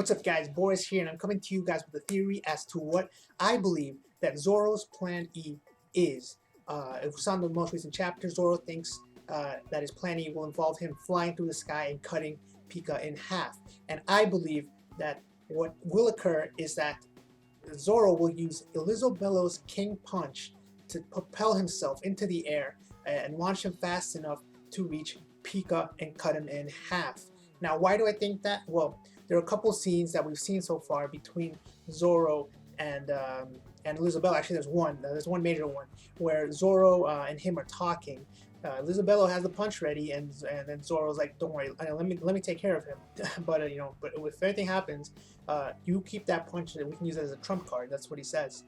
What's up guys, Boris here, and I'm coming to you guys with a theory as to what I believe that Zoro's plan E is. If we saw in the most recent chapter, Zoro thinks that his plan E will involve him flying through the sky and cutting Pika in half. And I believe that what will occur is that Zoro will use Elizabello's King Punch to propel himself into the air and launch him fast enough to reach Pika and cut him in half. Now, why do I think that? Well, there are a couple scenes that we've seen so far between Zoro and Elizabello. Actually, there's one major one where Zoro and him are talking. Elizabello has the punch ready, and then Zoro's like, "Don't worry, let me take care of him." but but if anything happens, you keep that punch, and we can use it as a trump card. That's what he says.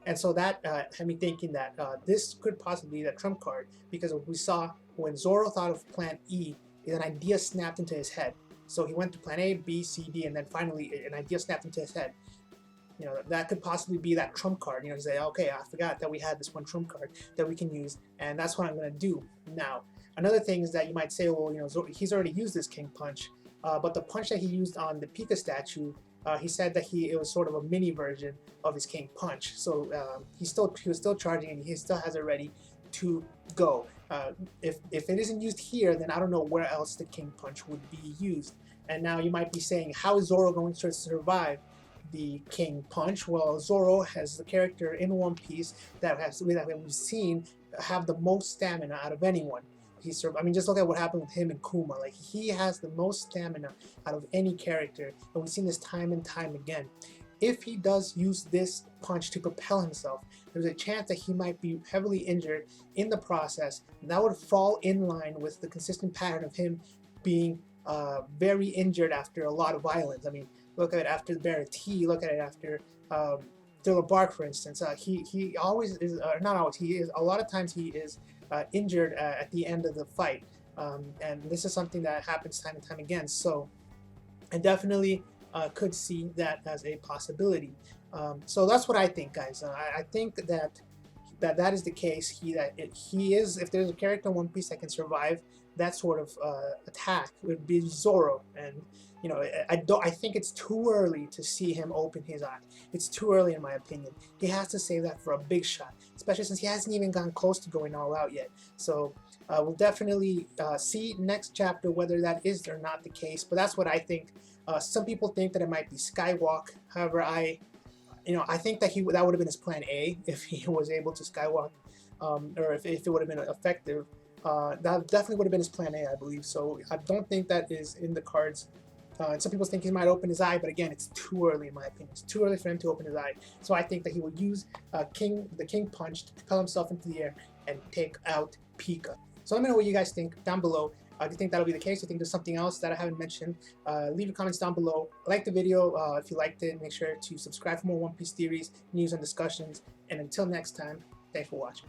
And so that had me thinking that this could possibly be that trump card, because we saw when Zoro thought of Plan E, an idea snapped into his head. So he went to Plan A, B, C, D, and then finally an idea snapped into his head. That could possibly be that trump card. You say, okay, I forgot that we had this one trump card that we can use, and that's what I'm going to do. Now, another thing is that you might say, well, he's already used this King Punch, but the punch that he used on the Pika statue, he said that it was sort of a mini version of his King Punch. So he was still charging, and he still has it ready to go. If it isn't used here, then I don't know where else the King Punch would be used. And now you might be saying, how is Zoro going to survive the King Punch? Well, Zoro has the character in One Piece that we've seen have the most stamina out of anyone. I mean, just look at what happened with him and Kuma. Like, he has the most stamina out of any character, and we've seen this time and time again. If he does use this punch to propel himself, there's a chance that he might be heavily injured in the process, and that would fall in line with the consistent pattern of him being very injured after a lot of violence. I mean, look at it after the Bear T, look at it after Thriller Bark, for instance. He always is, not always, he is, a lot of times he is injured at the end of the fight. And this is something that happens time and time again. So I definitely could see that as a possibility. So that's what I think, guys. I think that is the case. If there's a character in One Piece that can survive that sort of attack, it would be Zoro. And I think it's too early to see him open his eye. It's too early, in my opinion. He has to save that for a big shot, especially since he hasn't even gone close to going all out yet. So we'll definitely see next chapter whether that is or not the case. But that's what I think. Some people think that it might be Skywalk. However, I think that that would have been his plan A if he was able to Skywalk, or if it would have been effective. That definitely would have been his plan A, I believe. So I don't think that is in the cards. And some people think he might open his eye, but again, it's too early, in my opinion. It's too early for him to open his eye. So I think that he will use the King Punch to propel himself into the air and take out Pika. So let me know what you guys think down below. Do you think that'll be the case? Do you think there's something else that I haven't mentioned? Leave your comments down below. Like the video. If you liked it, make sure to subscribe for more One Piece theories, news, and discussions. And until next time, thanks for watching.